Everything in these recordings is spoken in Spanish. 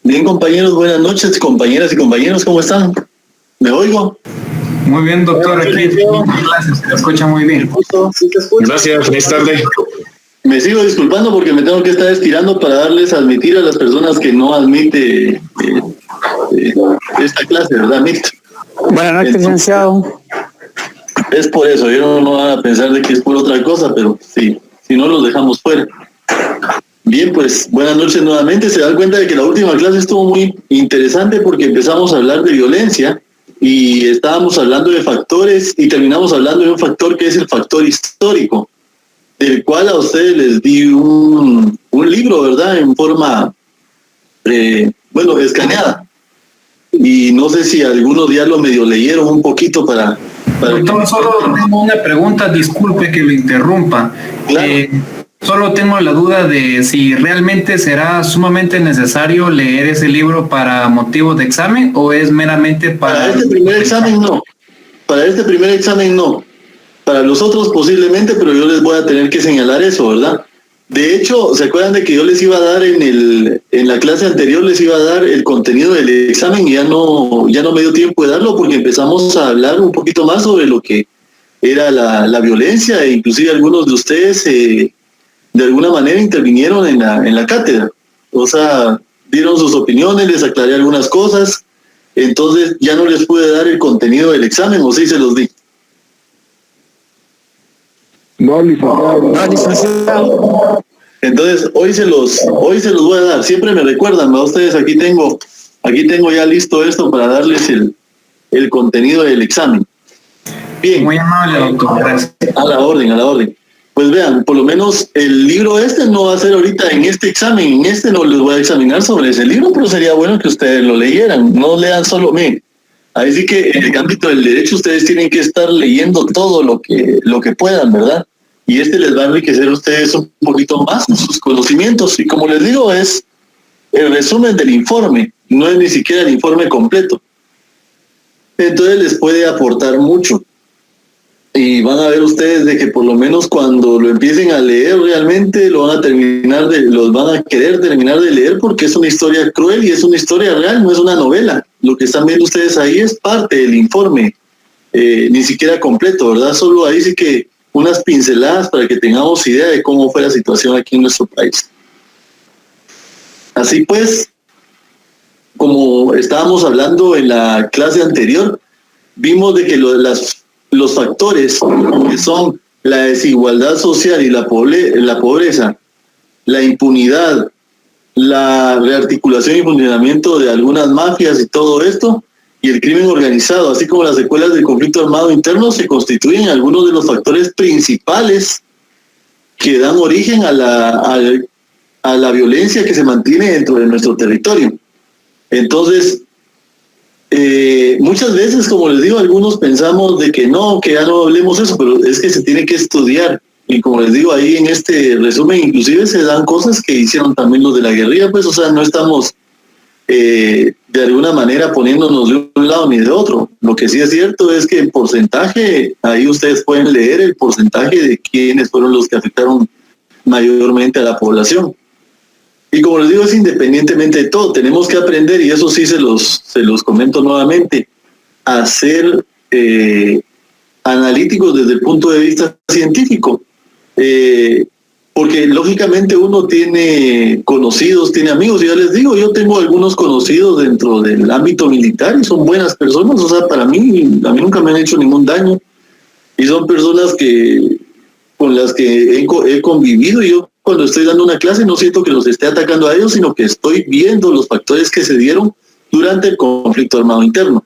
Bien, compañeros, buenas noches, compañeras y compañeros, ¿cómo están? ¿Me oigo? Muy bien, doctor, aquí clases, se escucha muy bien. Gracias, feliz tarde. Me sigo disculpando porque me tengo que estar estirando para darles a admitir a las personas que no admite esta clase, ¿verdad, Milt? Buenas noches, licenciado. Es por eso, yo no van a pensar de que es por otra cosa, pero sí, si no los dejamos fuera. Bien, pues buenas noches nuevamente. Se dan cuenta de que la última clase estuvo muy interesante porque empezamos a hablar de violencia y estábamos hablando de factores y terminamos hablando de un factor que es el factor histórico, del cual a ustedes les di un libro, ¿verdad? En forma, escaneada. Y no sé si algunos ya lo medio leyeron un poquito para Doctor, solo tengo una pregunta, disculpe que lo interrumpa. Claro. Solo tengo la duda de si realmente será sumamente necesario leer ese libro para motivos de examen o es meramente Para este primer examen no. Para este primer examen no. Para los otros posiblemente, pero yo les voy a tener que señalar eso, ¿verdad? De hecho, ¿se acuerdan de que yo les iba a dar en la clase anterior, les iba a dar el contenido del examen y ya no me dio tiempo de darlo porque empezamos a hablar un poquito más sobre lo que era la violencia e inclusive algunos de ustedes de alguna manera intervinieron en la cátedra. O sea, dieron sus opiniones, les aclaré algunas cosas, entonces ya no les pude dar el contenido del examen, o sí se los di. No, licenciado. Entonces, hoy se los voy a dar. Siempre me recuerdan, ¿no? Ustedes aquí tengo ya listo esto para darles el contenido del examen. Bien. Muy amable, doctor. Gracias. A la orden. Pues vean, por lo menos el libro no va a ser ahorita en este examen. En este no les voy a examinar sobre ese libro, pero sería bueno que ustedes lo leyeran. No lean solo, miren. Ahí sí que en el ámbito del derecho ustedes tienen que estar leyendo todo lo que puedan, ¿verdad? Y les va a enriquecer a ustedes un poquito más en sus conocimientos. Y como les digo, es el resumen del informe, no es ni siquiera el informe completo. Entonces les puede aportar mucho. Y van a ver ustedes de que por lo menos cuando lo empiecen a leer realmente los van a querer terminar de leer porque es una historia cruel y es una historia real, no es una novela. Lo que están viendo ustedes ahí es parte del informe, ni siquiera completo, ¿verdad? Solo ahí sí que unas pinceladas para que tengamos idea de cómo fue la situación aquí en nuestro país. Así pues, como estábamos hablando en la clase anterior, vimos de que los factores que son la desigualdad social y la pobreza, la impunidad, la rearticulación y funcionamiento de algunas mafias y todo esto, y el crimen organizado, así como las secuelas del conflicto armado interno, se constituyen algunos de los factores principales que dan origen a la violencia que se mantiene dentro de nuestro territorio. Entonces, muchas veces, como les digo, algunos pensamos de que ya no hablemos eso, pero es que se tiene que estudiar. Y como les digo, ahí en este resumen inclusive se dan cosas que hicieron también los de la guerrilla, pues, o sea, no estamos de alguna manera poniéndonos de un lado ni de otro. Lo que sí es cierto es que en porcentaje, ahí ustedes pueden leer el porcentaje de quiénes fueron los que afectaron mayormente a la población. Y como les digo, es independientemente de todo, tenemos que aprender, y eso sí se los comento nuevamente, a ser analíticos desde el punto de vista científico. Porque lógicamente uno tiene conocidos, tiene amigos, y ya les digo, yo tengo algunos conocidos dentro del ámbito militar y son buenas personas, o sea, a mí nunca me han hecho ningún daño, y son personas con las que he convivido, y yo cuando estoy dando una clase no siento que los esté atacando a ellos, sino que estoy viendo los factores que se dieron durante el conflicto armado interno,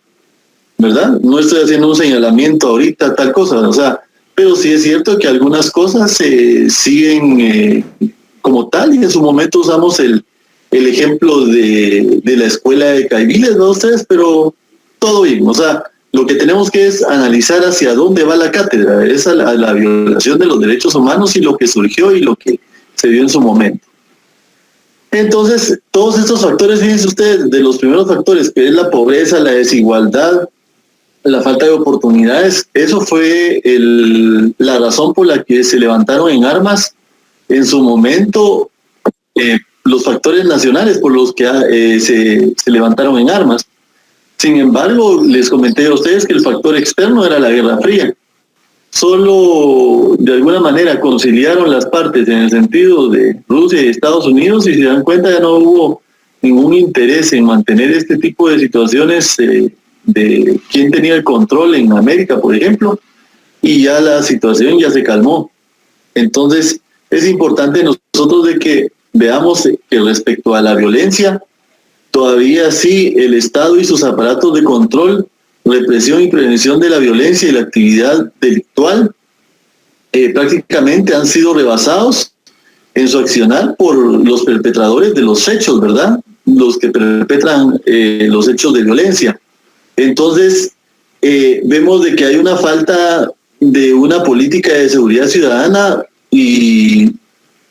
¿verdad? No estoy haciendo un señalamiento ahorita, tal cosa, o sea, pero sí es cierto que algunas cosas se siguen como tal, y en su momento usamos el ejemplo de la escuela de Caibiles, ¿no? Ustedes, pero todo bien, o sea, lo que tenemos que es analizar hacia dónde va la cátedra, es a la violación de los derechos humanos y lo que surgió y lo que se dio en su momento. Entonces, todos estos factores, fíjense ustedes, de los primeros factores, que es la pobreza, la desigualdad, la falta de oportunidades, eso fue la razón por la que se levantaron en armas en su momento los factores nacionales por los que se levantaron en armas. Sin embargo, les comenté a ustedes que el factor externo era la Guerra Fría. Solo de alguna manera conciliaron las partes en el sentido de Rusia y Estados Unidos, y si se dan cuenta ya no hubo ningún interés en mantener este tipo de situaciones de quién tenía el control en América, por ejemplo, y ya la situación ya se calmó. Entonces es importante nosotros de que veamos que respecto a la violencia, todavía sí el Estado y sus aparatos de control, represión y prevención de la violencia y la actividad delictual prácticamente han sido rebasados en su accionar por los perpetradores de los hechos, ¿verdad? Los que perpetran los hechos de violencia. Entonces, vemos de que hay una falta de una política de seguridad ciudadana y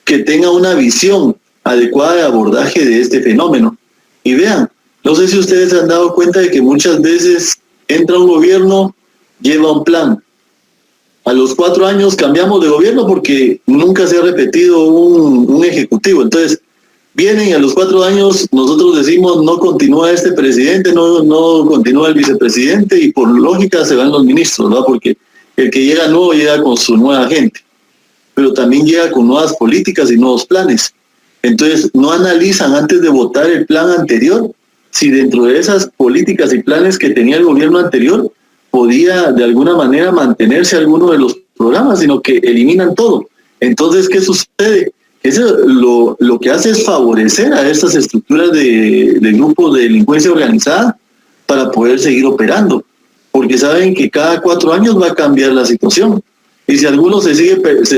que tenga una visión adecuada de abordaje de este fenómeno. Y vean, no sé si ustedes se han dado cuenta de que muchas veces entra un gobierno, lleva un plan. A los 4 años cambiamos de gobierno porque nunca se ha repetido un ejecutivo. Entonces, vienen y a los 4 años nosotros decimos no continúa este presidente, no continúa el vicepresidente, y por lógica se van los ministros, ¿verdad? Porque el que llega nuevo llega con su nueva gente, pero también llega con nuevas políticas y nuevos planes. Entonces, no analizan antes de votar el plan anterior si dentro de esas políticas y planes que tenía el gobierno anterior podía de alguna manera mantenerse alguno de los programas, sino que eliminan todo. Entonces, ¿qué sucede? Eso lo que hace es favorecer a estas estructuras de grupos de delincuencia organizada para poder seguir operando, porque saben que cada 4 años va a cambiar la situación. Y si alguno se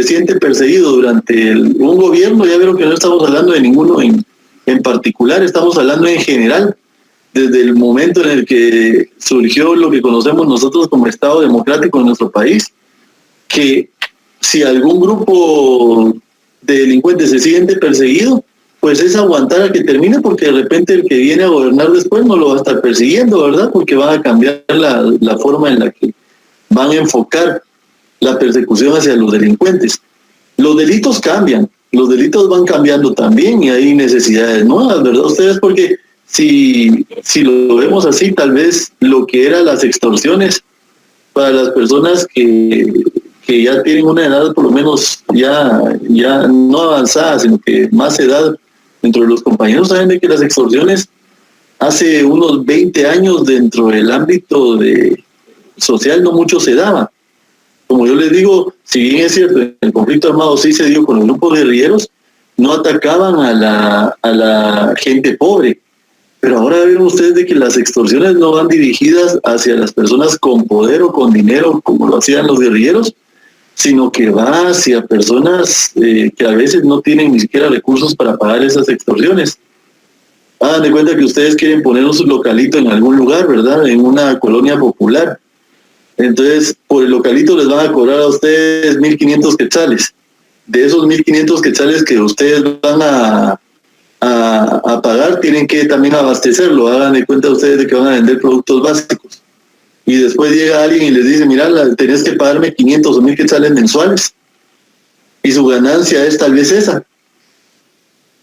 siente perseguido durante un gobierno, ya vieron que no estamos hablando de ninguno en particular, estamos hablando en general, desde el momento en el que surgió lo que conocemos nosotros como Estado democrático en nuestro país, que si algún grupo de delincuentes se siente perseguido, pues es aguantar a que termine, porque de repente el que viene a gobernar después no lo va a estar persiguiendo, ¿verdad? Porque van a cambiar la forma en la que van a enfocar la persecución hacia los delincuentes. Los delitos cambian, los delitos van cambiando también y hay necesidades nuevas, ¿verdad? Ustedes, porque si lo vemos así, tal vez lo que eran las extorsiones para las personas que ya tienen una edad por lo menos ya no avanzada, sino que más edad dentro de los compañeros, saben de que las extorsiones hace unos 20 años dentro del ámbito social no mucho se daba. Como yo les digo, si bien es cierto, el conflicto armado sí se dio con los grupos guerrilleros, no atacaban a la gente pobre. Pero ahora ven ustedes de que las extorsiones no van dirigidas hacia las personas con poder o con dinero, como lo hacían los guerrilleros, sino que va hacia personas que a veces no tienen ni siquiera recursos para pagar esas extorsiones. Hagan de cuenta que ustedes quieren poner un localito en algún lugar, ¿verdad? En una colonia popular. Entonces, por el localito les van a cobrar a ustedes 1.500 quetzales. De esos 1.500 quetzales que ustedes van a pagar, tienen que también abastecerlo. Hagan de cuenta ustedes de que van a vender productos básicos. Y después llega alguien y les dice, mira, tenés que pagarme 500 o 1.000 quetzales mensuales. Y su ganancia es tal vez esa.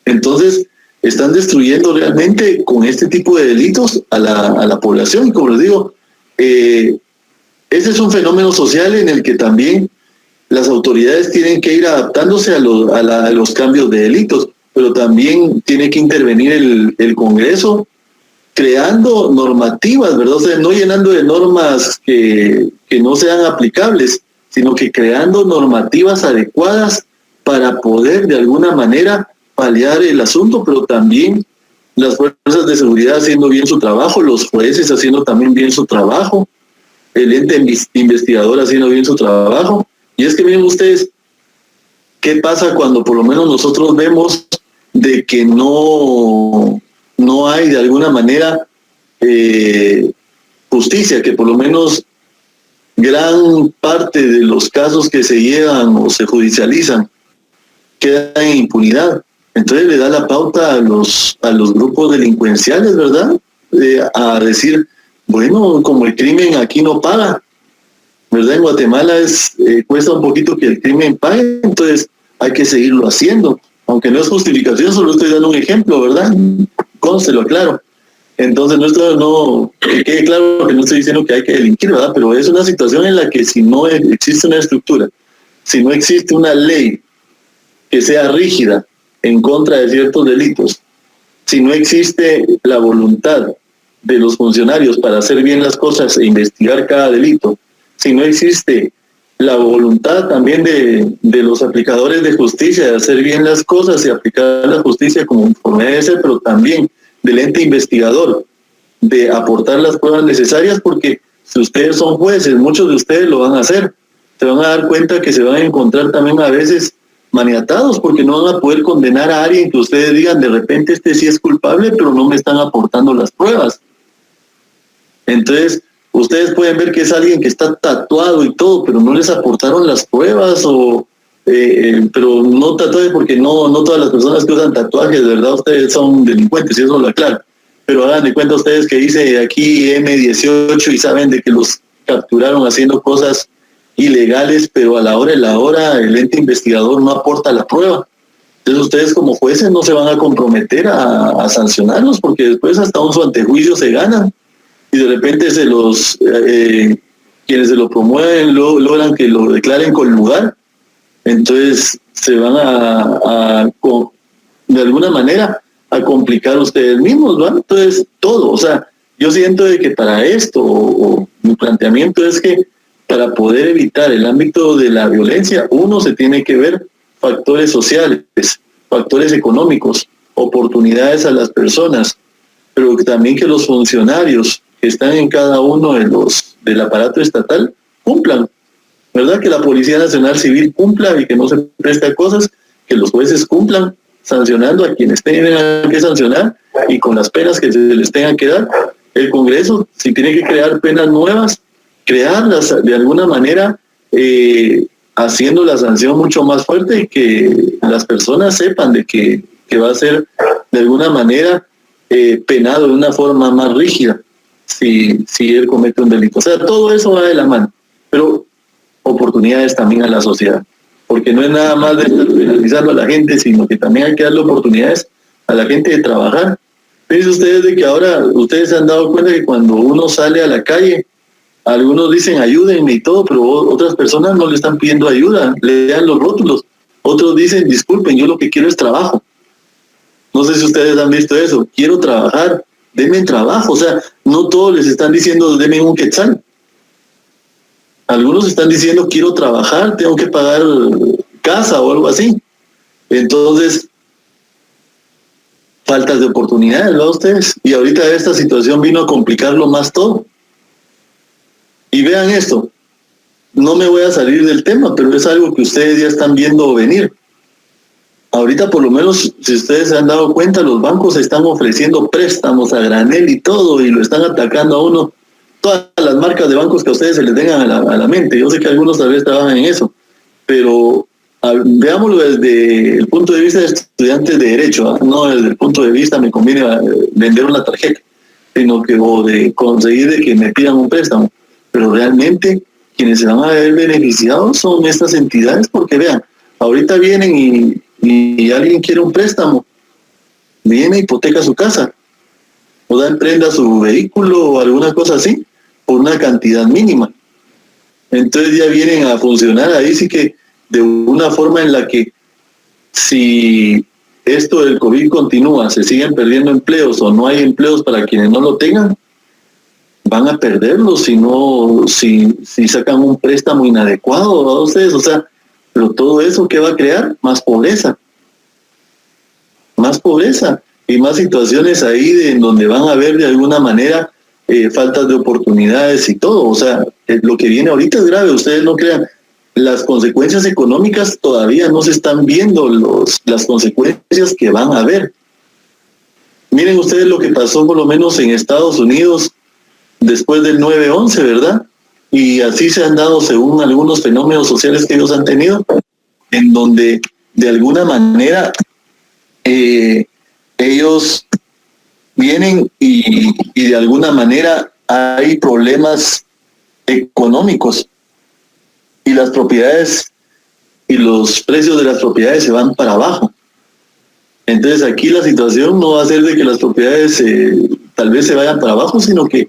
Entonces, están destruyendo realmente con este tipo de delitos a la población. Y como les digo, ese es un fenómeno social en el que también las autoridades tienen que ir adaptándose a los cambios de delitos, pero también tiene que intervenir el Congreso creando normativas, ¿verdad? O sea, no llenando de normas que no sean aplicables, sino que creando normativas adecuadas para poder de alguna manera paliar el asunto, pero también las fuerzas de seguridad haciendo bien su trabajo, los jueces haciendo también bien su trabajo, el ente investigador haciendo bien su trabajo. Y es que miren ustedes, ¿qué pasa cuando por lo menos nosotros vemos de que no hay de alguna manera justicia, que por lo menos gran parte de los casos que se llevan o se judicializan quedan en impunidad? Entonces le da la pauta a los grupos delincuenciales, ¿verdad? A decir, bueno, como el crimen aquí no paga, ¿verdad? En Guatemala cuesta un poquito que el crimen pague, entonces hay que seguirlo haciendo. Aunque no es justificación, solo estoy dando un ejemplo, ¿verdad? Conste, lo aclaro. Entonces, que quede claro que no estoy diciendo que hay que delinquir, ¿verdad? Pero es una situación en la que si no existe una estructura, si no existe una ley que sea rígida en contra de ciertos delitos, si no existe la voluntad de los funcionarios para hacer bien las cosas e investigar cada delito, si no existe la voluntad también de los aplicadores de justicia de hacer bien las cosas y aplicar la justicia como debe ser, pero también del ente investigador de aportar las pruebas necesarias, porque si ustedes son jueces, muchos de ustedes lo van a hacer, se van a dar cuenta que se van a encontrar también a veces maniatados, porque no van a poder condenar a alguien que ustedes digan de repente este sí es culpable, pero no me están aportando las pruebas. Entonces, ustedes pueden ver que es alguien que está tatuado y todo, pero no les aportaron las pruebas, pero no tatuajes, porque no todas las personas que usan tatuajes, de verdad, ustedes son delincuentes, y eso lo aclaro. Pero hagan de cuenta ustedes que dice aquí M18 y saben de que los capturaron haciendo cosas ilegales, pero a la hora el ente investigador no aporta la prueba. Entonces ustedes como jueces no se van a comprometer a sancionarlos, porque después hasta un su antejuicio se ganan. Y de repente quienes se lo promueven logran que lo declaren con lugar, entonces se van de alguna manera a complicar ustedes mismos, ¿va? Entonces todo, o sea, yo siento de que para esto, o mi planteamiento es que para poder evitar el ámbito de la violencia, uno se tiene que ver factores sociales, factores económicos, oportunidades a las personas, pero también que los funcionarios que están en cada uno del aparato estatal cumplan, ¿verdad? Que la Policía Nacional Civil cumpla y que no se preste a cosas, que los jueces cumplan sancionando a quienes tengan que sancionar y con las penas que se les tengan que dar. El Congreso, si tiene que crear penas nuevas, crearlas de alguna manera, haciendo la sanción mucho más fuerte y que las personas sepan de que va a ser de alguna manera penado de una forma más rígida si él comete un delito. O sea, todo eso va de la mano, pero oportunidades también a la sociedad, porque no es nada más de estar penalizando a la gente, sino que también hay que darle oportunidades a la gente de trabajar. Fíjense ustedes de que ahora ustedes se han dado cuenta que cuando uno sale a la calle, algunos dicen ayúdenme y todo, pero otras personas no le están pidiendo ayuda, le dan los rótulos. Otros dicen disculpen, yo lo que quiero es trabajo. No sé si ustedes han visto eso, quiero trabajar, denme trabajo. O sea, no todos les están diciendo denme un quetzal. Algunos están diciendo quiero trabajar, tengo que pagar casa o algo así. Entonces, faltas de oportunidades, ¿verdad ustedes? Y ahorita esta situación vino a complicarlo más todo. Y vean esto, no me voy a salir del tema, pero es algo que ustedes ya están viendo venir. Ahorita por lo menos, si ustedes se han dado cuenta, los bancos están ofreciendo préstamos a granel y todo, y lo están atacando a uno. Todas las marcas de bancos que a ustedes se les vengan a la mente. Yo sé que algunos tal vez trabajan en eso, pero veámoslo desde el punto de vista de estudiantes de Derecho, ¿eh? No desde el punto de vista me conviene vender una tarjeta, sino que o de conseguir de que me pidan un préstamo. Pero realmente quienes se van a ver beneficiados son estas entidades, porque vean, ahorita vienen y alguien quiere un préstamo, viene, hipoteca su casa, o da en prenda su vehículo o alguna cosa así, por una cantidad mínima. Entonces ya vienen a funcionar ahí sí que de una forma en la que si esto del COVID continúa, se siguen perdiendo empleos o no hay empleos para quienes no lo tengan, van a perderlos si sacan un préstamo inadecuado a ustedes. O sea, pero todo eso ¿qué va a crear? Más pobreza y más situaciones ahí en donde van a haber de alguna manera faltas de oportunidades y todo. O sea, lo que viene ahorita es grave, ustedes no crean. Las consecuencias económicas todavía no se están viendo, las consecuencias que van a haber. Miren ustedes lo que pasó por lo menos en Estados Unidos después del 9/11, ¿verdad? Y así se han dado según algunos fenómenos sociales que ellos han tenido, en donde de alguna manera ellos vienen y de alguna manera hay problemas económicos y las propiedades y los precios de las propiedades se van para abajo. Entonces aquí la situación no va a ser de que las propiedades tal vez se vayan para abajo, sino que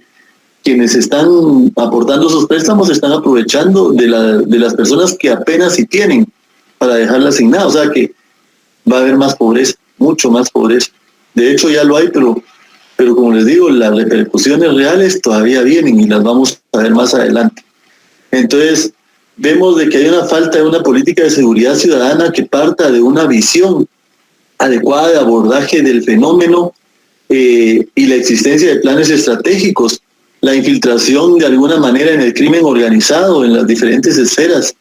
quienes están aportando esos préstamos están aprovechando de las personas que apenas si tienen para dejarla asignada. O sea que va a haber más pobreza, mucho más pobreza. De hecho ya lo hay, pero como les digo, las repercusiones reales todavía vienen y las vamos a ver más adelante. Entonces vemos de que hay una falta de una política de seguridad ciudadana que parta de una visión adecuada de abordaje del fenómeno y la existencia de planes estratégicos, la infiltración de alguna manera en el crimen organizado, en las diferentes esferas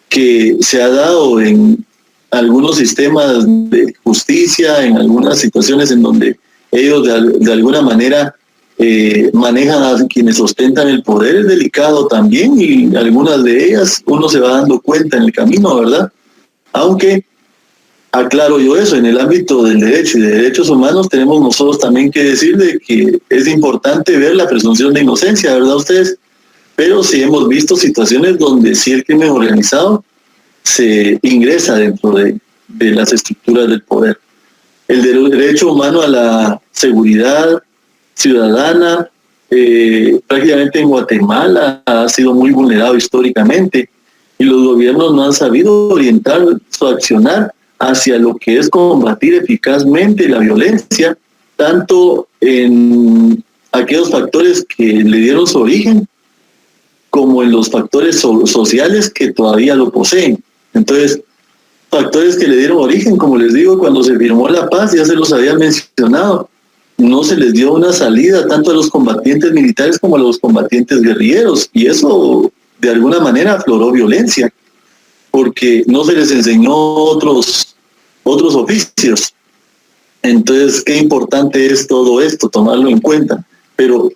que se ha dado en algunos sistemas de justicia, en algunas situaciones en donde ellos de alguna manera manejan a quienes ostentan el poder, es delicado también, y algunas de ellas uno se va dando cuenta en el camino, ¿verdad? Aunque aclaro yo eso, en el ámbito del derecho y de derechos humanos tenemos nosotros también que decir de que es importante ver la presunción de inocencia, ¿verdad ustedes? Pero sí hemos visto situaciones donde sí el crimen organizado se ingresa dentro de las estructuras del poder. El derecho humano a la seguridad ciudadana prácticamente en Guatemala ha sido muy vulnerado históricamente y los gobiernos no han sabido orientar su accionar hacia lo que es combatir eficazmente la violencia, tanto en aquellos factores que le dieron su origen, como en los factores sociales que todavía lo poseen. Entonces, factores que le dieron origen, como les digo, cuando se firmó la paz, ya se los había mencionado, no se les dio una salida tanto a los combatientes militares como a los combatientes guerrilleros, y eso de alguna manera afloró violencia, porque no se les enseñó otros oficios. Entonces, qué importante es todo esto, tomarlo en cuenta. Pero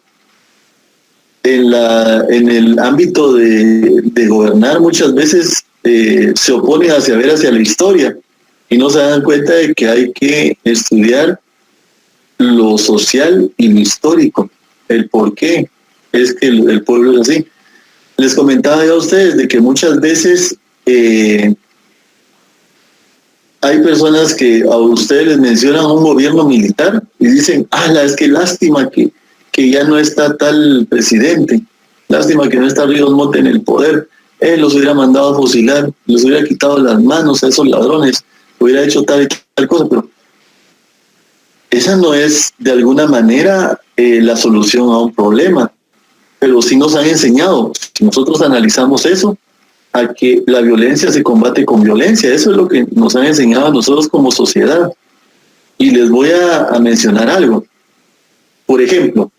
en el ámbito de gobernar muchas veces se opone hacia la historia y no se dan cuenta de que hay que estudiar lo social y lo histórico, el por qué es que el pueblo es así. Les comentaba yo a ustedes de que muchas veces hay personas que a ustedes les mencionan un gobierno militar y dicen, es que lástima que ya no está tal presidente, lástima que no está Ríos Montt en el poder, él los hubiera mandado a fusilar, les hubiera quitado las manos a esos ladrones, hubiera hecho tal y tal cosa, pero esa no es de alguna manera la solución a un problema, pero sí nos han enseñado, si nosotros analizamos eso, a que la violencia se combate con violencia. Eso es lo que nos han enseñado a nosotros como sociedad. Y les voy a mencionar algo. Por ejemplo,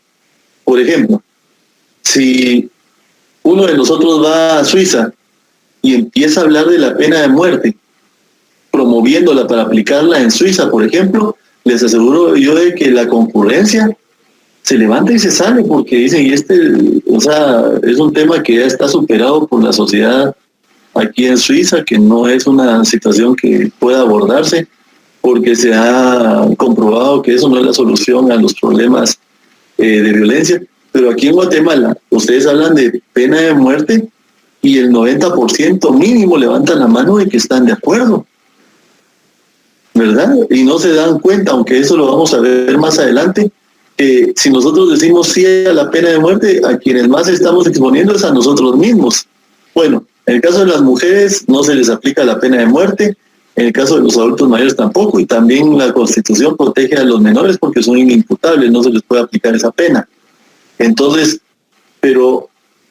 si uno de nosotros va a Suiza y empieza a hablar de la pena de muerte, promoviéndola para aplicarla en Suiza, por ejemplo, les aseguro yo de que la concurrencia se levanta y se sale, porque dicen, es un tema que ya está superado por la sociedad aquí en Suiza, que no es una situación que pueda abordarse, porque se ha comprobado que eso no es la solución a los problemas de violencia. Pero aquí en Guatemala, ustedes hablan de pena de muerte y el 90% mínimo levantan la mano de que están de acuerdo, ¿verdad? Y no se dan cuenta, aunque eso lo vamos a ver más adelante, que si nosotros decimos sí a la pena de muerte, a quienes más estamos exponiendo es a nosotros mismos. Bueno, en el caso de las mujeres no se les aplica la pena de muerte, en el caso de los adultos mayores tampoco, y también la Constitución protege a los menores porque son inimputables, no se les puede aplicar esa pena. Entonces, pero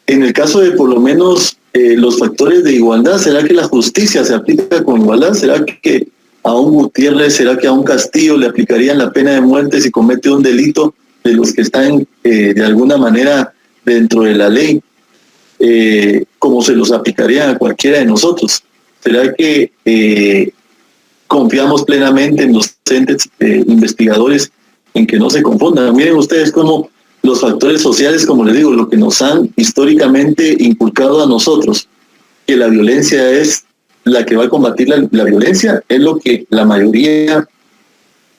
en el caso de por lo menos los factores de igualdad, ¿será que la justicia se aplica con igualdad? ¿Será que a un Gutiérrez, será que a un Castillo le aplicarían la pena de muerte si comete un delito de los que están de alguna manera dentro de la ley? Como se los aplicaría a cualquiera de nosotros. ¿Será que confiamos plenamente en los entes investigadores en que no se confundan? Miren ustedes cómo los factores sociales, como les digo, lo que nos han históricamente inculcado a nosotros, que la violencia es la que va a combatir la violencia, es lo que la mayoría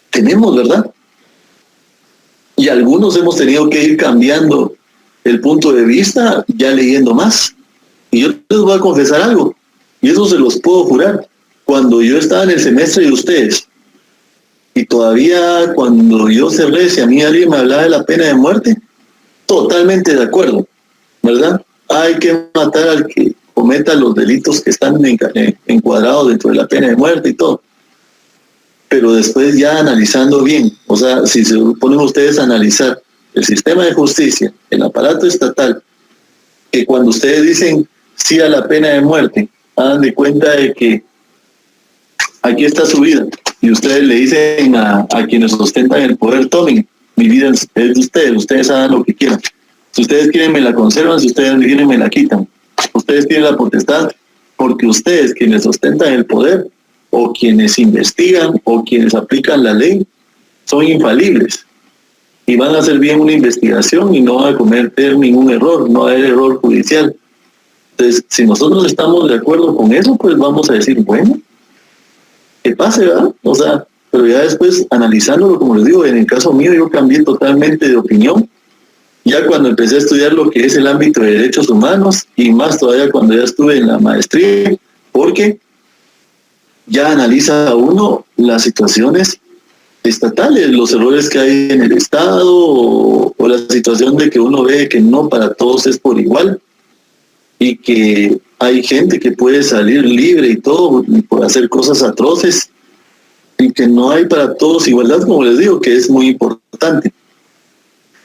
tenemos, ¿verdad? Y algunos hemos tenido que ir cambiando el punto de vista ya leyendo más. Y yo les voy a confesar algo, y eso se los puedo jurar. Cuando yo estaba en el semestre de ustedes Y todavía cuando yo cerré, si a mí alguien me hablaba de la pena de muerte, totalmente de acuerdo, ¿verdad? Hay que matar al que cometa los delitos que están encuadrados dentro de la pena de muerte y todo. Pero después ya analizando bien, o sea, si se ponen ustedes a analizar el sistema de justicia, el aparato estatal, que cuando ustedes dicen sí a la pena de muerte, hagan de cuenta de que aquí está su vida, y ustedes le dicen a quienes ostentan el poder, tomen, mi vida es de ustedes hagan lo que quieran. Si ustedes quieren me la conservan, si ustedes quieren me la quitan. Ustedes tienen la potestad, porque ustedes quienes ostentan el poder, o quienes investigan, o quienes aplican la ley, son infalibles. Y van a hacer bien una investigación y no van a cometer ningún error, no va a haber error judicial. Entonces, si nosotros estamos de acuerdo con eso, pues vamos a decir, bueno, que pase, ¿verdad? O sea, pero ya después, analizándolo, como les digo, en el caso mío yo cambié totalmente de opinión. Ya cuando empecé a estudiar lo que es el ámbito de derechos humanos, y más todavía cuando ya estuve en la maestría, porque ya analiza uno las situaciones estatales, los errores que hay en el Estado, o la situación de que uno ve que no para todos es por igual, y que hay gente que puede salir libre y todo, y por hacer cosas atroces, y que no hay para todos igualdad, como les digo, que es muy importante.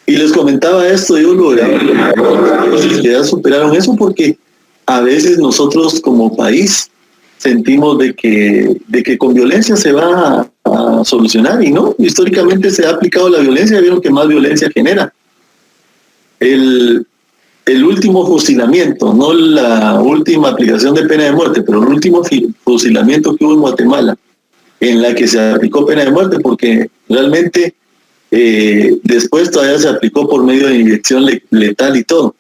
Y les comentaba esto, yo que ya superaron eso, porque a veces nosotros como país sentimos de que con violencia se va a solucionar, y no, históricamente se ha aplicado la violencia, vieron que más violencia genera. El último fusilamiento, no la última aplicación de pena de muerte, pero el último fusilamiento que hubo en Guatemala, en la que se aplicó pena de muerte, porque realmente después todavía se aplicó por medio de inyección letal y todo,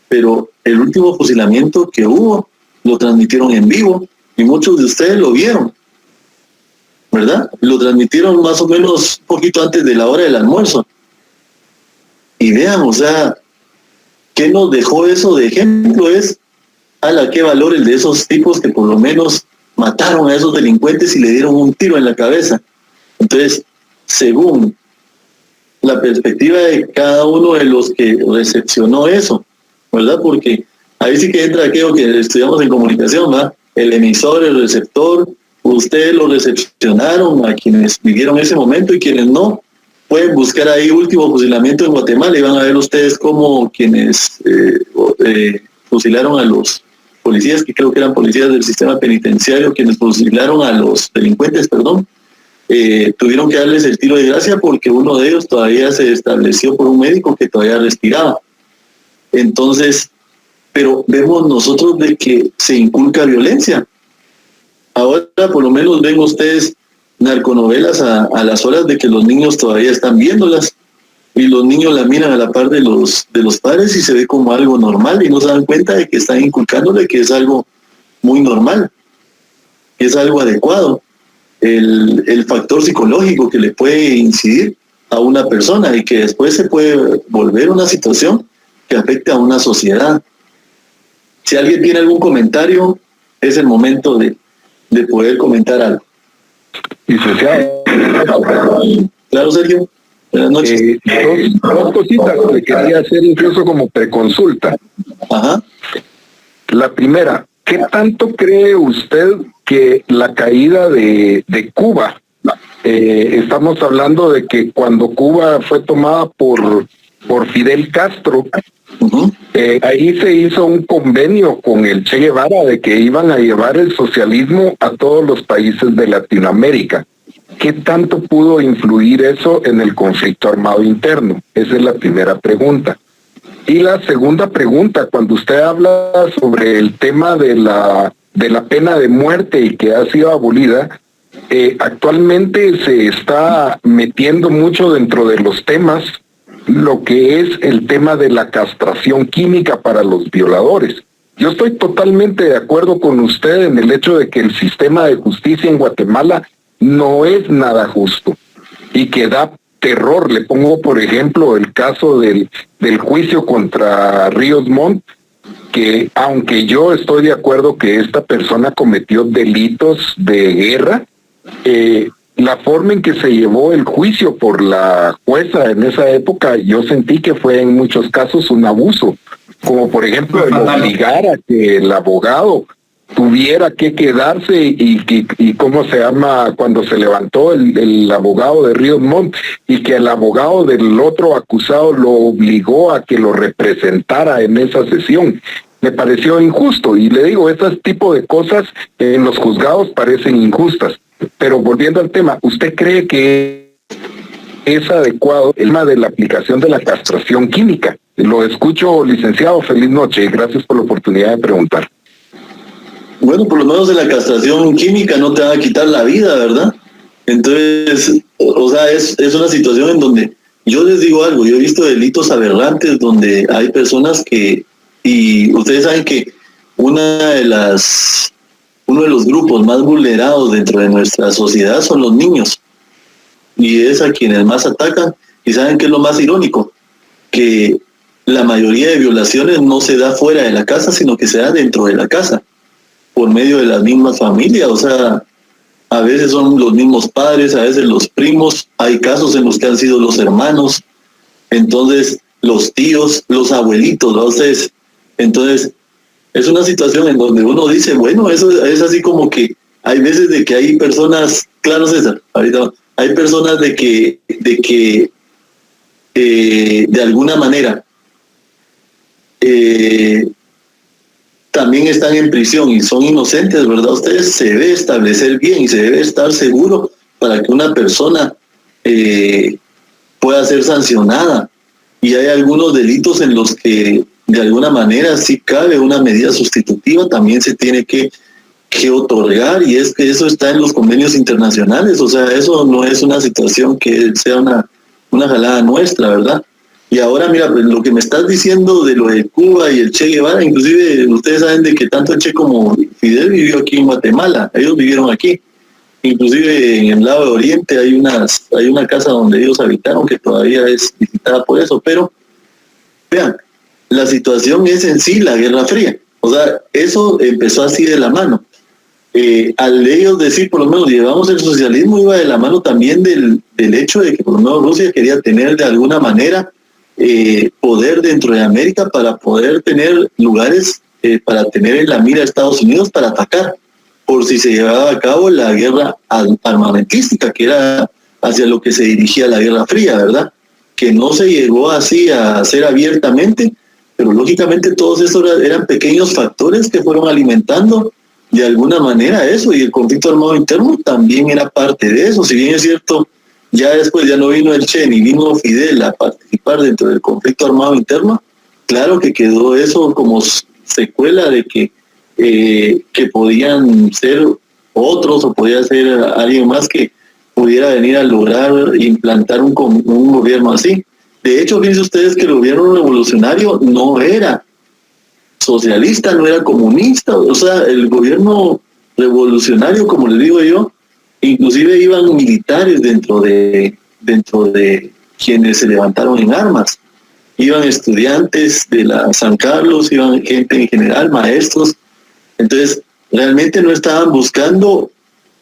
pero el último fusilamiento que hubo lo transmitieron en vivo y muchos de ustedes lo vieron, ¿verdad? Lo transmitieron más o menos un poquito antes de la hora del almuerzo. Y vean, o sea, ¿qué nos dejó eso de ejemplo? Es qué valor el de esos tipos que por lo menos mataron a esos delincuentes y le dieron un tiro en la cabeza. Entonces, según la perspectiva de cada uno de los que recepcionó eso, ¿verdad? Porque ahí sí que entra aquello que estudiamos en comunicación, ¿verdad? El emisor, el receptor, ustedes lo recepcionaron a quienes vivieron ese momento, y quienes no, pueden buscar ahí último fusilamiento en Guatemala y van a ver ustedes cómo quienes fusilaron a los policías, que creo que eran policías del sistema penitenciario, quienes fusilaron a los delincuentes, perdón, tuvieron que darles el tiro de gracia porque uno de ellos todavía se estableció por un médico que todavía respiraba. Entonces, pero vemos nosotros de que se inculca violencia. Ahora por lo menos ven ustedes narconovelas a las horas de que los niños todavía están viéndolas, y los niños la miran a la par de los padres y se ve como algo normal, y no se dan cuenta de que están inculcándole que es algo muy normal, que es algo adecuado. El factor psicológico que le puede incidir a una persona y que después se puede volver una situación que afecte a una sociedad. Si alguien tiene algún comentario, es el momento de poder comentar algo. Licenciado. Claro, Sergio. Buenas noches. Dos cositas que quería hacer incluso como preconsulta. Ajá. La primera, ¿qué tanto cree usted que la caída de Cuba, estamos hablando de que cuando Cuba fue tomada por Fidel Castro, ahí se hizo un convenio con el Che Guevara de que iban a llevar el socialismo a todos los países de Latinoamérica? ¿Qué tanto pudo influir eso en el conflicto armado interno? Esa es la primera pregunta. Y la segunda pregunta, cuando usted habla sobre el tema de la pena de muerte y que ha sido abolida, actualmente se está metiendo mucho dentro de los temas lo que es el tema de la castración química para los violadores. Yo estoy totalmente de acuerdo con usted en el hecho de que el sistema de justicia en Guatemala no es nada justo y que da terror. Le pongo, por ejemplo, el caso del juicio contra Ríos Montt, que aunque yo estoy de acuerdo que esta persona cometió delitos de guerra, la forma en que se llevó el juicio por la jueza en esa época, yo sentí que fue en muchos casos un abuso, como por ejemplo el obligar a que el abogado tuviera que quedarse y cómo se llama cuando se levantó el abogado de Ríos Montt y que el abogado del otro acusado lo obligó a que lo representara en esa sesión. Me pareció injusto y le digo, ese tipo de cosas en los juzgados parecen injustas. Pero volviendo al tema, ¿usted cree que es adecuado el tema de la aplicación de la castración química? Lo escucho, licenciado. Feliz noche y gracias por la oportunidad de preguntar. Bueno, por lo menos en la castración química no te va a quitar la vida, ¿verdad? Entonces, o sea, es una situación en donde yo les digo algo, yo he visto delitos aberrantes donde hay personas que, y ustedes saben que uno de los grupos más vulnerados dentro de nuestra sociedad son los niños, y es a quienes más atacan. Y ¿saben qué es lo más irónico? Que la mayoría de violaciones no se da fuera de la casa, sino que se da dentro de la casa, por medio de las mismas familias. O sea, a veces son los mismos padres, a veces los primos, hay casos en los que han sido los hermanos, entonces los tíos, los abuelitos, ¿no? Entonces es una situación en donde uno dice, bueno, eso es así como que hay veces de que hay personas, claro César, ahorita hay personas de que de alguna manera también están en prisión y son inocentes, ¿verdad? Ustedes se debe establecer bien y se debe estar seguro para que una persona pueda ser sancionada. Y hay algunos delitos en los que de alguna manera si cabe una medida sustitutiva, también se tiene que otorgar, y es que eso está en los convenios internacionales. O sea, eso no es una situación que sea una jalada nuestra, ¿verdad? Y ahora, mira, pues, lo que me estás diciendo de lo de Cuba y el Che Guevara, inclusive ustedes saben de que tanto el Che como Fidel vivió aquí en Guatemala, ellos vivieron aquí. Inclusive en el lado de Oriente hay una casa donde ellos habitaron que todavía es visitada por eso. Pero vean, la situación es en sí la Guerra Fría. O sea, eso empezó así de la mano. Al ellos decir, por lo menos llevamos el socialismo, iba de la mano también del hecho de que por lo menos Rusia quería tener de alguna manera poder dentro de América para poder tener lugares para tener en la mira a Estados Unidos para atacar, por si se llevaba a cabo la guerra armamentística, que era hacia lo que se dirigía la Guerra Fría, ¿verdad? Que no se llegó así a hacer abiertamente, pero lógicamente todos esos eran pequeños factores que fueron alimentando de alguna manera eso, y el conflicto armado interno también era parte de eso. Si bien es cierto, ya después ya no vino el Che ni vino Fidel a participar dentro del conflicto armado interno, claro que quedó eso como secuela de que podían ser otros o podía ser alguien más que pudiera venir a lograr implantar un gobierno así. De hecho, fíjense ustedes que el gobierno revolucionario no era socialista, no era comunista. O sea, el gobierno revolucionario, como les digo yo, inclusive iban militares dentro de quienes se levantaron en armas, iban estudiantes de la San Carlos, iban gente en general, maestros. Entonces realmente no estaban buscando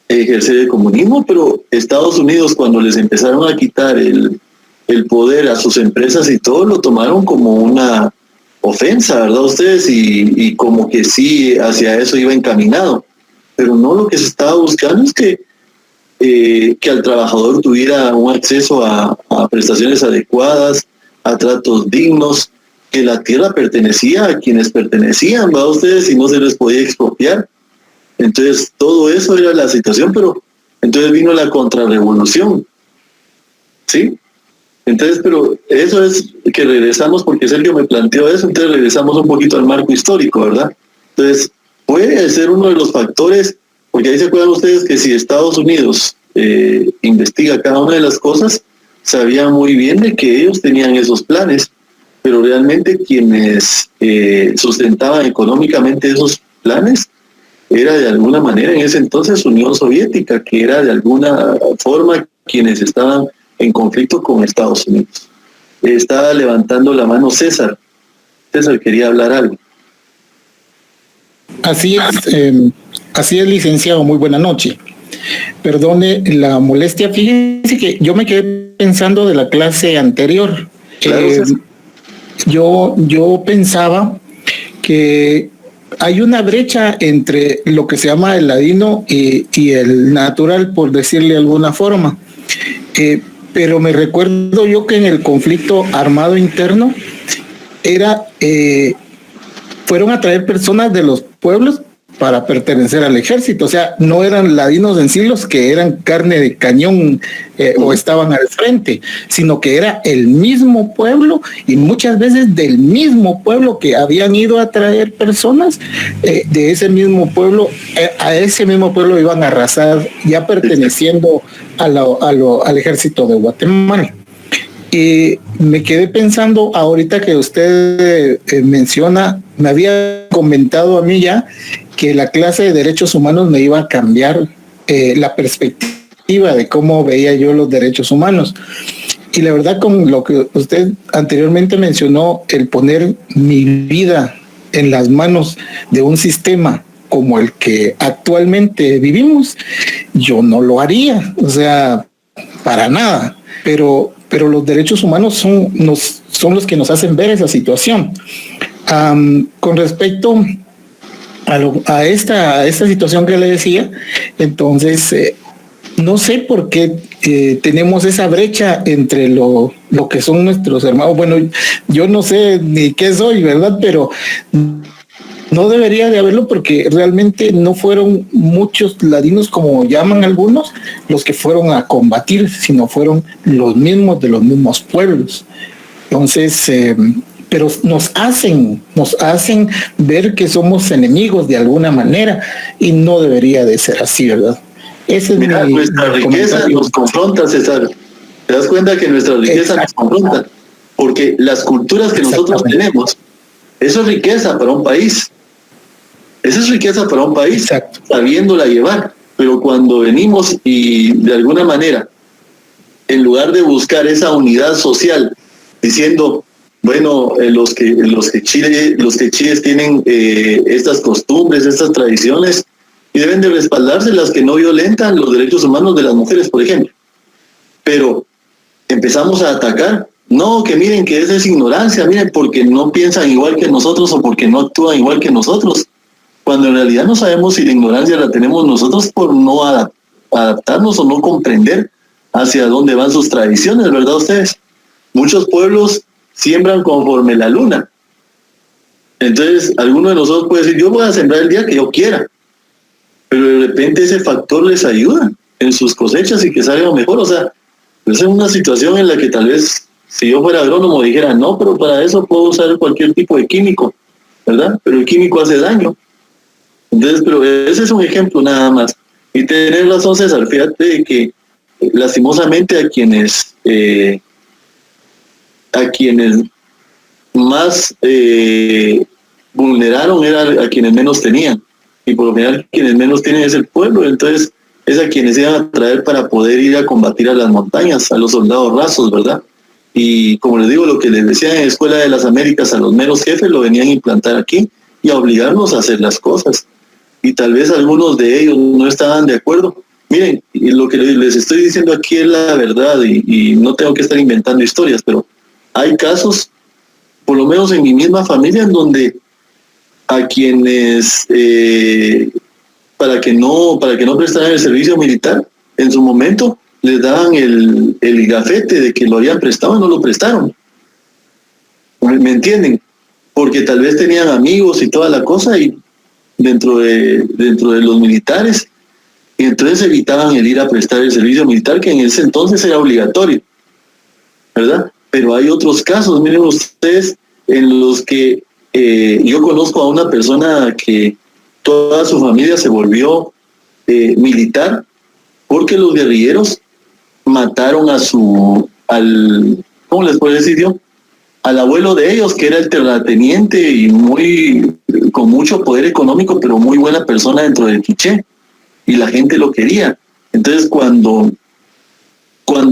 ejercer el comunismo, pero Estados Unidos, cuando les empezaron a quitar el poder a sus empresas y todo, lo tomaron como una ofensa, ¿verdad ustedes? Y como que sí, hacia eso iba encaminado. Pero no, lo que se estaba buscando es que al trabajador tuviera un acceso a prestaciones adecuadas, a tratos dignos, que la tierra pertenecía a quienes pertenecían, ¿verdad ustedes? Y no se les podía expropiar. Entonces, todo eso era la situación, pero entonces vino la contrarrevolución, ¿sí? Entonces, pero eso es que regresamos, porque Sergio me planteó eso, entonces regresamos un poquito al marco histórico, ¿verdad? Entonces, puede ser uno de los factores, porque ahí se acuerdan ustedes que si Estados Unidos investiga cada una de las cosas, sabía muy bien de que ellos tenían esos planes, pero realmente quienes sustentaban económicamente esos planes era de alguna manera en ese entonces Unión Soviética, que era de alguna forma quienes estaban en conflicto con Estados Unidos. Estaba levantando la mano César. César quería hablar algo. Así es, licenciado, muy buena noche. Perdone la molestia, fíjense que yo me quedé pensando de la clase anterior. Claro, Yo pensaba que hay una brecha entre lo que se llama el ladino y el natural, por decirle de alguna forma. Pero me recuerdo yo que en el conflicto armado interno fueron a traer personas de los pueblos para pertenecer al ejército. O sea, no eran ladinos en sí los que eran carne de cañón o estaban al frente, sino que era el mismo pueblo, y muchas veces del mismo pueblo que habían ido a traer personas de ese mismo pueblo. A ese mismo pueblo iban a arrasar ya perteneciendo al ejército de Guatemala. Y me quedé pensando ahorita que usted menciona, me había comentado a mí ya que la clase de derechos humanos me iba a cambiar la perspectiva de cómo veía yo los derechos humanos. Y la verdad, con lo que usted anteriormente mencionó, el poner mi vida en las manos de un sistema como el que actualmente vivimos, yo no lo haría, o sea, para nada. Pero los derechos humanos son los que nos hacen ver esa situación. Con respecto a esta situación que le decía, entonces no sé por qué tenemos esa brecha entre lo que son nuestros hermanos. Bueno, yo no sé ni qué soy, ¿verdad? Pero no debería de haberlo, porque realmente no fueron muchos ladinos, como llaman algunos, los que fueron a combatir, sino fueron los mismos de los mismos pueblos. Entonces, pero nos hacen ver que somos enemigos de alguna manera, y no debería de ser así, ¿verdad? Ese mira, es nuestra riqueza comentario. nos confronta, César. ¿Te das cuenta que nuestra riqueza nos confronta? Porque las culturas que nosotros tenemos, eso es riqueza para un país. Esa es riqueza para un país, Exacto. sabiéndola llevar. Pero cuando venimos y de alguna manera, en lugar de buscar esa unidad social, diciendo, bueno, los que chiles tienen estas costumbres, estas tradiciones, y deben de respaldarse las que no violentan los derechos humanos de las mujeres, por ejemplo. Pero empezamos a atacar. No, que miren que esa es ignorancia, miren, porque no piensan igual que nosotros o porque no actúan igual que nosotros. Cuando en realidad no sabemos si la ignorancia la tenemos nosotros por no adaptarnos o no comprender hacia dónde van sus tradiciones, ¿verdad ustedes? Muchos pueblos siembran conforme la luna. Entonces, alguno de nosotros puede decir, yo voy a sembrar el día que yo quiera, pero de repente ese factor les ayuda en sus cosechas y que salga mejor. O sea, esa es una situación en la que tal vez, si yo fuera agrónomo, dijera, no, pero para eso puedo usar cualquier tipo de químico, ¿verdad? Pero el químico hace daño. Entonces, pero ese es un ejemplo nada más. Y tener razón, César, fíjate de que lastimosamente a quienes más vulneraron eran a quienes menos tenían. Y por lo general quienes menos tienen es el pueblo. Entonces es a quienes iban a traer para poder ir a combatir a las montañas, a los soldados rasos, ¿verdad? Y como les digo, lo que les decían en la Escuela de las Américas a los meros jefes lo venían a implantar aquí y a obligarnos a hacer las cosas. Y tal vez algunos de ellos no estaban de acuerdo. Miren, y lo que les estoy diciendo aquí es la verdad, y no tengo que estar inventando historias, pero hay casos, por lo menos en mi misma familia, en donde a quienes para que no prestaran el servicio militar, en su momento les daban el gafete de que lo habían prestado y no lo prestaron. ¿Me entienden? Porque tal vez tenían amigos y toda la cosa y dentro de los militares, y entonces evitaban el ir a prestar el servicio militar, que en ese entonces era obligatorio, ¿verdad? Pero hay otros casos, miren ustedes, en los que yo conozco a una persona que toda su familia se volvió militar porque los guerrilleros mataron ¿cómo les puedo decir yo? Al abuelo de ellos, que era el terrateniente y con mucho poder económico, pero muy buena persona dentro del Quiché, y la gente lo quería. Entonces cuando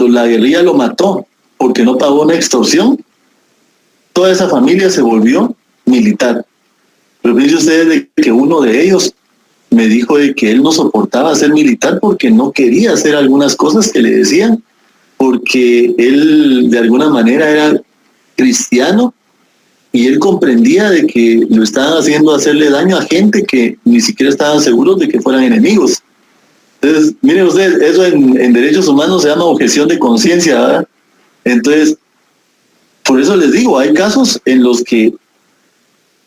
la guerrilla lo mató porque no pagó una extorsión, toda esa familia se volvió militar. Pero fíjense ustedes de que uno de ellos me dijo de que él no soportaba ser militar porque no quería hacer algunas cosas que le decían, porque él de alguna manera era cristiano y él comprendía de que lo estaban haciendo hacerle daño a gente que ni siquiera estaban seguros de que fueran enemigos. Entonces, miren ustedes, eso en derechos humanos se llama objeción de conciencia, ¿verdad? Entonces, por eso les digo, hay casos en los que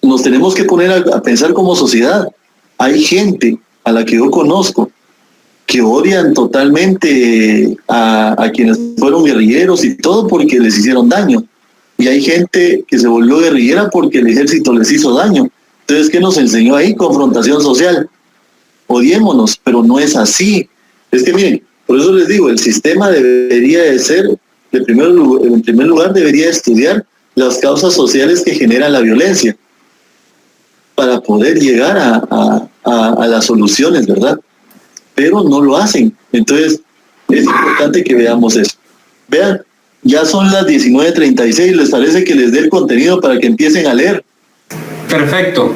nos tenemos que poner a pensar como sociedad. Hay gente a la que yo conozco que odian totalmente a quienes fueron guerrilleros y todo porque les hicieron daño. Y hay gente que se volvió guerrillera porque el ejército les hizo daño. Entonces, ¿qué nos enseñó ahí? Confrontación social. Odiémonos, pero no es así. Es que miren, por eso les digo, el sistema debería de ser, en primer lugar, debería estudiar las causas sociales que generan la violencia para poder llegar a las soluciones, ¿verdad? Pero no lo hacen. Entonces, es importante que veamos eso. Vean, ya son las 19:36, ¿les parece que les dé el contenido para que empiecen a leer? Perfecto.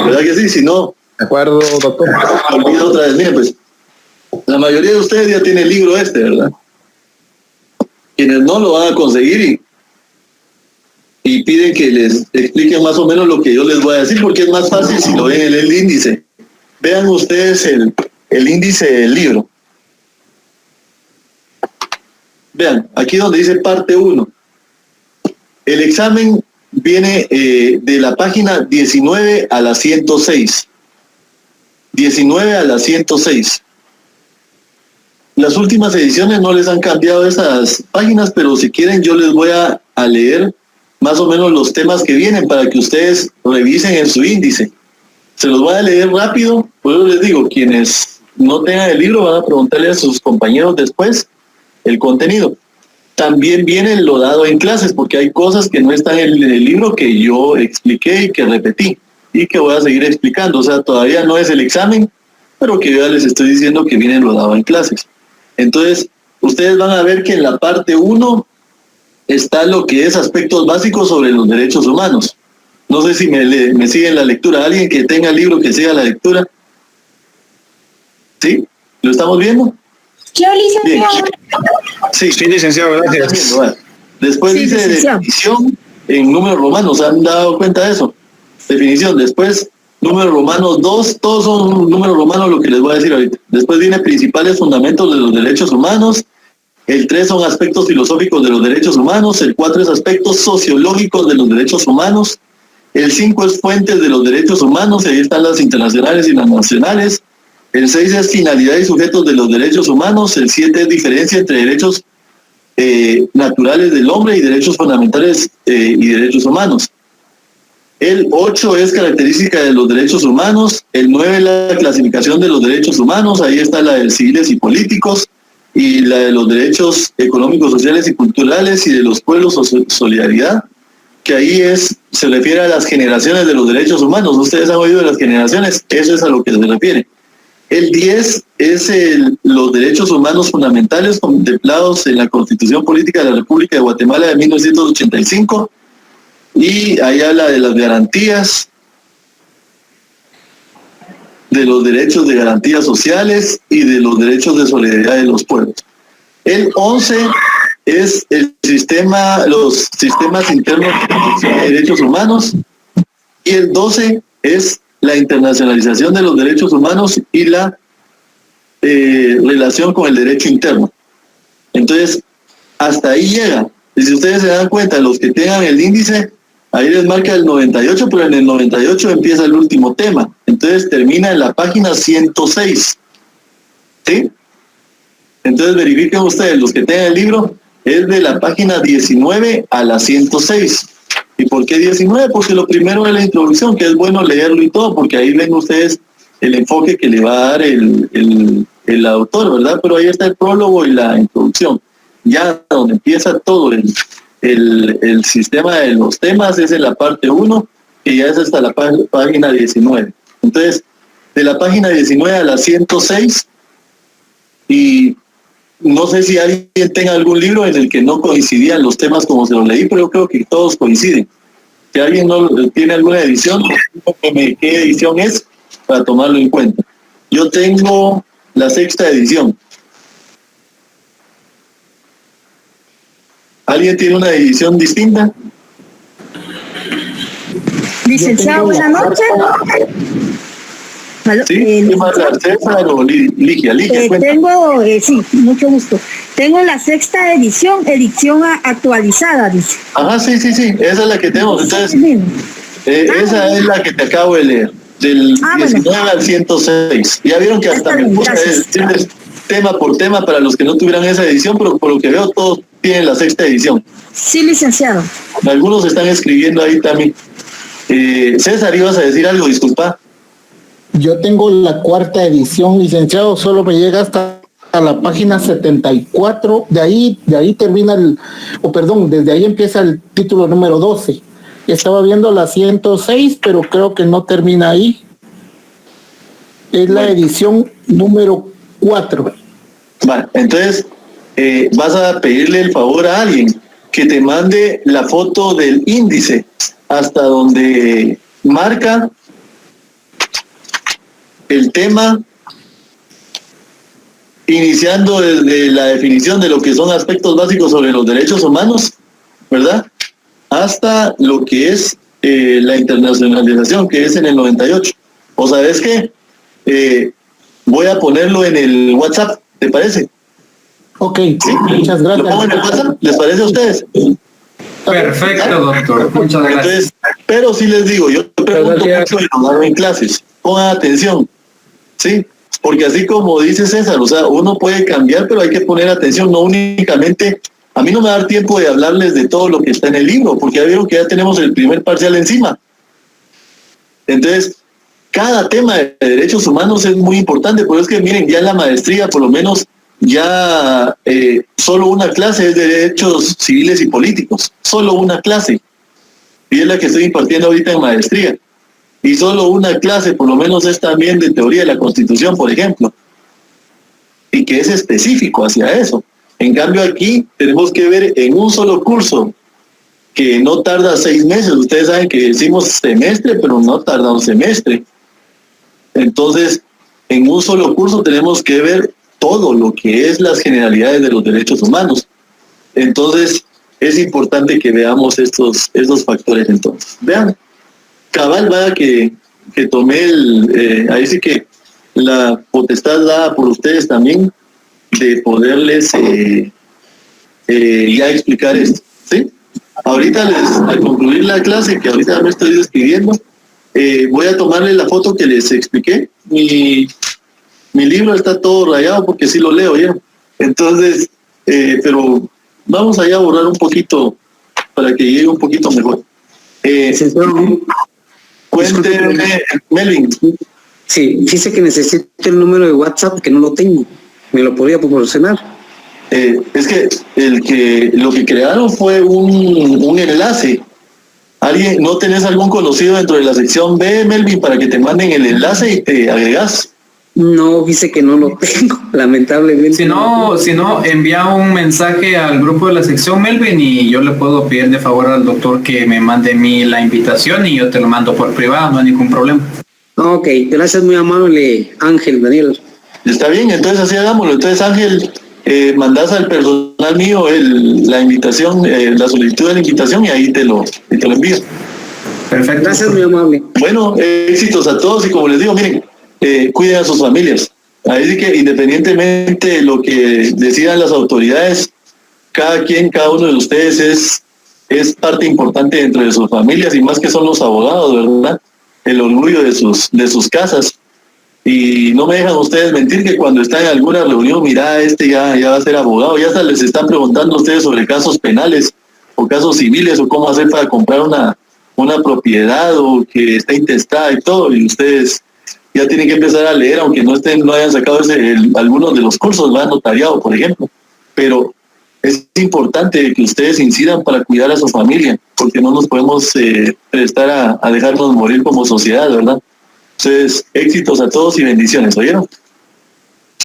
¿Verdad que sí? Si no... De acuerdo, doctor. Olvido otra vez. Miren, pues, la mayoría de ustedes ya tiene el libro ¿verdad? Quienes no lo van a conseguir y piden que les expliquen más o menos lo que yo les voy a decir, porque es más fácil si lo ven en el índice. Vean ustedes el índice del libro. Vean, aquí donde dice parte 1. El examen viene de la página 19 a la 106. 19 a la 106. Las últimas ediciones no les han cambiado esas páginas, pero si quieren yo les voy a leer más o menos los temas que vienen para que ustedes revisen en su índice. Se los voy a leer rápido, por eso les digo, quienes no tengan el libro van a preguntarle a sus compañeros después el contenido. También viene lo dado en clases, porque hay cosas que no están en el libro que yo expliqué y que repetí, y que voy a seguir explicando. O sea, todavía no es el examen, pero que yo ya les estoy diciendo que viene lo dado en clases. Entonces, ustedes van a ver que en la parte 1 está lo que es aspectos básicos sobre los derechos humanos. No sé si me siguen la lectura. ¿Alguien que tenga el libro que siga la lectura? ¿Sí? ¿Lo estamos viendo? Yo, licenciado. Sí, licenciado, gracias. Después Sí, dice licenciado. definición en números romanos. ¿Se han dado cuenta de eso? Definición. Después, números romanos 2. Todos son números romanos lo que les voy a decir ahorita. Después viene principales fundamentos de los derechos humanos. El 3 son aspectos filosóficos de los derechos humanos. El 4 es aspectos sociológicos de los derechos humanos. El 5 es fuentes de los derechos humanos. Ahí están las internacionales y las nacionales. El 6 es finalidad y sujetos de los derechos humanos. El 7 es diferencia entre derechos naturales del hombre y derechos fundamentales y derechos humanos. El 8 es característica de los derechos humanos. El 9 es la clasificación de los derechos humanos. Ahí está la de civiles y políticos y la de los derechos económicos, sociales y culturales y de los pueblos o solidaridad, que ahí se refiere a las generaciones de los derechos humanos. Ustedes han oído de las generaciones, eso es a lo que se refiere. El 10 es los derechos humanos fundamentales contemplados en la Constitución Política de la República de Guatemala de 1985, y ahí habla de las garantías, de los derechos de garantías sociales y de los derechos de solidaridad de los pueblos. El 11 es los sistemas internos de derechos humanos, y el 12 es la internacionalización de los derechos humanos y la relación con el derecho interno. Entonces, hasta ahí llega. Y si ustedes se dan cuenta, los que tengan el índice, ahí les marca el 98, pero en el 98 empieza el último tema. Entonces termina en la página 106. ¿Sí? Entonces verifiquen ustedes, los que tengan el libro, es de la página 19 a la 106. ¿Y por qué 19? Porque lo primero es la introducción, que es bueno leerlo y todo, porque ahí ven ustedes el enfoque que le va a dar el autor, ¿verdad? Pero ahí está el prólogo y la introducción. Ya donde empieza todo el sistema de los temas es en la parte 1, que ya es hasta la página 19. Entonces, de la página 19 a la 106, y no sé si alguien tenga algún libro en el que no coincidían los temas como se los leí, pero yo creo que todos coinciden. Si alguien no tiene alguna edición, ¿qué edición es? para tomarlo en cuenta. Yo tengo la 6ª edición. ¿Alguien tiene una edición distinta? Licenciado, buenas noches. ¿Sí? ¿Qué más, César o Ligia? Ligia, cuenta. Tengo, sí, mucho gusto. Tengo la 6ª edición actualizada, dice. Ajá, sí, esa es la que tenemos. Entonces, esa es la que te acabo de leer, del 19 al 106. Ya vieron que hasta me puse a decirles tema por tema para los que no tuvieran esa edición, pero por lo que veo todos tienen la 6ª edición. Sí, licenciado. Algunos están escribiendo ahí también. César, ibas a decir algo, disculpa. Yo tengo la 4ª edición, licenciado, solo me llega hasta a la página 74, de ahí termina desde ahí empieza el título número 12. Estaba viendo la 106, pero creo que no termina ahí. Es la edición número 4. Vale, entonces vas a pedirle el favor a alguien que te mande la foto del índice hasta donde marca el tema, iniciando desde la definición de lo que son aspectos básicos sobre los derechos humanos, ¿verdad? Hasta lo que es la internacionalización, que es en el 98. O sabes qué, voy a ponerlo en el WhatsApp, ¿te parece? Ok, ¿Sí? muchas gracias. ¿Lo pongo en el WhatsApp? ¿Les parece a ustedes? Perfecto, doctor. Muchas gracias. Entonces, pero sí les digo, yo pregunto mucho y lo hago en clases. Pongan atención, ¿sí? Porque así como dice César, o sea, uno puede cambiar, pero hay que poner atención, no únicamente. A mí no me va a dar tiempo de hablarles de todo lo que está en el libro, porque ya vieron que ya tenemos el primer parcial encima. Entonces, cada tema de derechos humanos es muy importante, pero es que miren, ya en la maestría, por lo menos, ya solo una clase es de derechos civiles y políticos, solo una clase, y es la que estoy impartiendo ahorita en maestría, y solo una clase por lo menos es también de teoría de la Constitución, por ejemplo, y que es específico hacia eso. En cambio aquí tenemos que ver en un solo curso, que no tarda 6 meses, ustedes saben que decimos semestre, pero no tarda un semestre. Entonces, en un solo curso tenemos que ver todo lo que es las generalidades de los derechos humanos. Entonces, es importante que veamos estos factores entonces. Vean, cabal, vaya que tomé ahí sí que la potestad dada por ustedes también de poderles ya explicar esto, ¿sí? Ahorita al concluir la clase, que ahorita me estoy despidiendo, voy a tomarle la foto que les expliqué. Mi libro está todo rayado porque sí lo leo ya. Entonces, pero vamos allá a borrar un poquito para que llegue un poquito mejor. Cuénteme, Melvin. Sí, dice que necesito el número de WhatsApp, que no lo tengo. ¿Me lo podría proporcionar? Es que lo que crearon fue un enlace. ¿Alguien, no tenés algún conocido dentro de la sección B, Melvin, para que te manden el enlace y te agregas? No, dice que no lo tengo, lamentablemente. Si no, envía un mensaje al grupo de la sección, Melvin, y yo le puedo pedir de favor al doctor que me mande a mí la invitación y yo te lo mando por privado, no hay ningún problema. Ok, gracias, muy amable, Ángel, Daniel. Está bien, entonces así hagámoslo. Entonces, Ángel, mandás al personal mío la invitación, la solicitud de la invitación y ahí te lo envío. Perfecto. Gracias, muy amable. Bueno, éxitos a todos y como les digo, miren, cuiden a sus familias. Ahí sí que independientemente de lo que decidan las autoridades, cada uno de ustedes es parte importante dentro de sus familias y más que son los abogados, ¿verdad? El orgullo de sus casas. Y no me dejan ustedes mentir que cuando están en alguna reunión, mira, ya va a ser abogado, ya hasta les están preguntando a ustedes sobre casos penales o casos civiles o cómo hacer para comprar una propiedad o que está intestada y todo, y ustedes ya tienen que empezar a leer, aunque no hayan sacado algunos de los cursos, ¿verdad? Notariado, por ejemplo. Pero es importante que ustedes incidan para cuidar a su familia, porque no nos podemos prestar a dejarnos morir como sociedad, ¿verdad? Entonces, éxitos a todos y bendiciones, ¿oyeron?